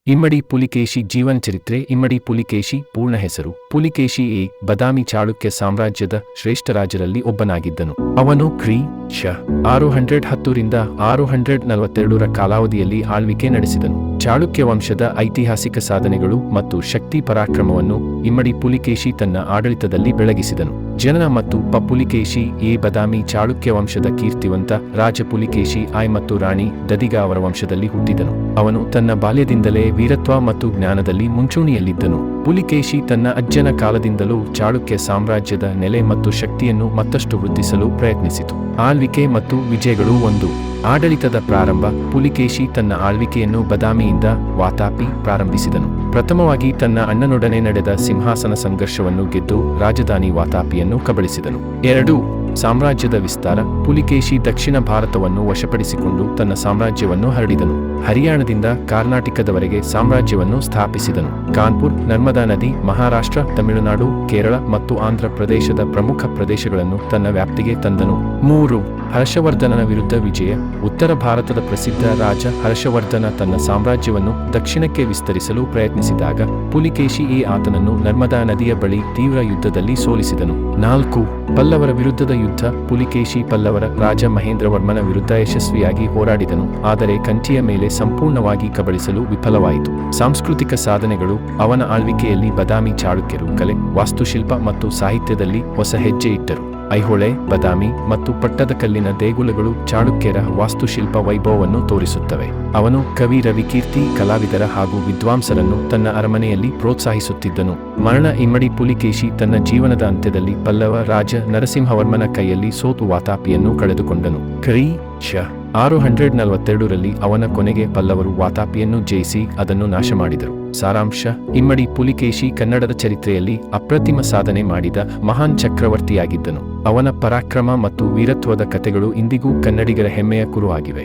ಇಮ್ಮಡಿ ಪುಲಿಕೇಶಿ ಜೀವನ ಚರಿತ್ರೆ. ಇಮ್ಮಡಿ ಪುಲಿಕೇಶಿ ಪೂರ್ಣ ಹೆಸರು ಪುಲಿಕೇಶಿ ಬದಾಮಿ ಚಾಳುಕ್ಯ ಸಾಮ್ರಾಜ್ಯದ ಶ್ರೇಷ್ಠ ರಾಜರಲ್ಲಿ ಒಬ್ಬನಾಗಿದ್ದನು. ಅವನು ಕ್ರಿ. ಶ. 610 642 ಕಾಲಾವಧಿಯಲ್ಲಿ ಆಳ್ವಿಕೆ ನಡೆಸಿದನು. ಚಾಳುಕ್ಯ ವಂಶದ ಐತಿಹಾಸಿಕ ಸಾಧನೆಗಳು ಮತ್ತು ಶಕ್ತಿ ಪರಾಕ್ರಮವನ್ನು ಇಮ್ಮಡಿ ಪುಲಿಕೇಶಿ ತನ್ನ ಆಡಳಿತದಲ್ಲಿ ಬೆಳಗಿಸಿದನು. ಜನನ ಮತ್ತು ಪುಲಿಕೇಶಿ ಬದಾಮಿ ಚಾಳುಕ್ಯ ವಂಶದ ಕೀರ್ತಿವಂತ ರಾಜ ಪುಲಿಕೇಶಿ ಮತ್ತು ರಾಣಿ ದದಿಗ ಅವರ ವಂಶದಲ್ಲಿ ಹುಟ್ಟಿದನು. ಅವನು ತನ್ನ ಬಾಲ್ಯದಿಂದಲೇ ವೀರತ್ವ ಮತ್ತು ಜ್ಞಾನದಲ್ಲಿ ಮುಂಚೂಣಿಯಲ್ಲಿದ್ದನು. ಪುಲಿಕೇಶಿ ತನ್ನ ಅಜ್ಜನ ಕಾಲದಿಂದಲೂ ಚಾಳುಕ್ಯ ಸಾಮ್ರಾಜ್ಯದ ನೆಲೆ ಮತ್ತು ಶಕ್ತಿಯನ್ನು ಮತ್ತಷ್ಟು ವೃದ್ಧಿಸಲು ಪ್ರಯತ್ನಿಸಿತು. ಆಳ್ವಿಕೆ ಮತ್ತು ವಿಜಯಗಳು. 1. ಆಡಳಿತದ ಪ್ರಾರಂಭ. ಪುಲಿಕೇಶಿ ತನ್ನ ಆಳ್ವಿಕೆಯನ್ನು ಬದಾಮಿಯಿಂದ ವಾತಾಪಿ ಪ್ರಾರಂಭಿಸಿದನು. ಪ್ರಥಮವಾಗಿ ತನ್ನ ಅಣ್ಣನೊಡನೆ ನಡೆದ ಸಿಂಹಾಸನ ಸಂಘರ್ಷವನ್ನು ಗೆದ್ದು ರಾಜಧಾನಿ ವಾತಾಪಿಯನ್ನು ಕಬಳಿಸಿದನು. 2. ಸಾಮ್ರಾಜ್ಯದ ವಿಸ್ತಾರ. ಪುಲಿಕೇಶಿ ದಕ್ಷಿಣ ಭಾರತವನ್ನು ವಶಪಡಿಸಿಕೊಂಡು ತನ್ನ ಸಾಮ್ರಾಜ್ಯವನ್ನು ಹರಡಿದನು. ಹರಿಯಾಣದಿಂದ ಕರ್ನಾಟಕದವರೆಗೆ ಸಾಮ್ರಾಜ್ಯವನ್ನು ಸ್ಥಾಪಿಸಿದನು. ಕಾನ್ಪುರ್, ನರ್ಮದಾ ನದಿ, ಮಹಾರಾಷ್ಟ್ರ, ತಮಿಳುನಾಡು, ಕೇರಳ ಮತ್ತು ಆಂಧ್ರ ಪ್ರದೇಶದ ಪ್ರಮುಖ ಪ್ರದೇಶಗಳನ್ನು ತನ್ನ ವ್ಯಾಪ್ತಿಗೆ ತಂದನು. 3. ಹರ್ಷವರ್ಧನನ ವಿರುದ್ಧ ವಿಜಯ. ಉತ್ತರ ಭಾರತದ ಪ್ರಸಿದ್ಧ ರಾಜ ಹರ್ಷವರ್ಧನ ತನ್ನ ಸಾಮ್ರಾಜ್ಯವನ್ನು ದಕ್ಷಿಣಕ್ಕೆ ವಿಸ್ತರಿಸಲು ಪ್ರಯತ್ನಿಸಿದಾಗ ಪುಲಿಕೇಶಿ ಆತನನ್ನು ನರ್ಮದಾ ನದಿಯ ಬಳಿ ತೀವ್ರ ಯುದ್ಧದಲ್ಲಿ ಸೋಲಿಸಿದನು. 4. ಪಲ್ಲವರ ವಿರುದ್ಧದ ಯುದ್ಧ. ಪುಲಿಕೇಶಿ ಪಲ್ಲವರ ರಾಜ ಮಹೇಂದ್ರವರ್ಮನ ವಿರುದ್ಧ ಯಶಸ್ವಿಯಾಗಿ ಹೋರಾಡಿದನು, ಆದರೆ ಕಂಚಿಯ ಮೇಲೆ ಸಂಪೂರ್ಣವಾಗಿ ಕಬಳಿಸಲು ವಿಫಲವಾಯಿತು. ಸಾಂಸ್ಕೃತಿಕ ಸಾಧನೆಗಳು. ಅವನ ಆಳ್ವಿಕೆಯಲ್ಲಿ ಬದಾಮಿ ಚಾಳುಕ್ಯರು ಕಲೆ, ವಾಸ್ತುಶಿಲ್ಪ ಮತ್ತು ಸಾಹಿತ್ಯದಲ್ಲಿ ಹೊಸ ಹೆಜ್ಜೆ ಇಟ್ಟರು. ಐಹೊಳೆ, ಬದಾಮಿ ಮತ್ತು ಪಟ್ಟದಕಲ್ಲಿನ ದೇಗುಲಗಳು ಚಾಳುಕ್ಯರ ವಾಸ್ತುಶಿಲ್ಪ ವೈಭವವನ್ನು ತೋರಿಸುತ್ತವೆ. ಅವನು ಕವಿ ರವಿಕೀರ್ತಿ, ಕಲಾವಿದರ ಹಾಗೂ ವಿದ್ವಾಂಸರನ್ನು ತನ್ನ ಅರಮನೆಯಲ್ಲಿ ಪ್ರೋತ್ಸಾಹಿಸುತ್ತಿದ್ದನು. ಮರಣ. ಇಮ್ಮಡಿ ಪುಲಿಕೇಶಿ ತನ್ನ ಜೀವನದ ಅಂತ್ಯದಲ್ಲಿ ಪಲ್ಲವ ರಾಜ ನರಸಿಂಹವರ್ಮನ ಕೈಯಲ್ಲಿ ಸೋತು ವಾತಾಪಿಯನ್ನು ಕಳೆದುಕೊಂಡನು. ಕ್ರಿ. ಶ. 642 ಅವನ ಕೊನೆಗೆ ಪಲ್ಲವರು ವಾತಾಪಿಯನ್ನು ಜಯಿಸಿ ಅದನ್ನು ನಾಶ ಮಾಡಿದರು. ಸಾರಾಂಶ. ಇಮ್ಮಡಿ ಪುಲಿಕೇಶಿ ಕನ್ನಡದ ಚರಿತ್ರೆಯಲ್ಲಿ ಅಪ್ರತಿಮ ಸಾಧನೆ ಮಾಡಿದ ಮಹಾನ್ ಚಕ್ರವರ್ತಿಯಾಗಿದ್ದನು. ಅವನ ಪರಾಕ್ರಮ ಮತ್ತು ವೀರತ್ವದ ಕಥೆಗಳು ಇಂದಿಗೂ ಕನ್ನಡಿಗರ ಹೆಮ್ಮೆಯ ಕುರುಹಾಗಿವೆ.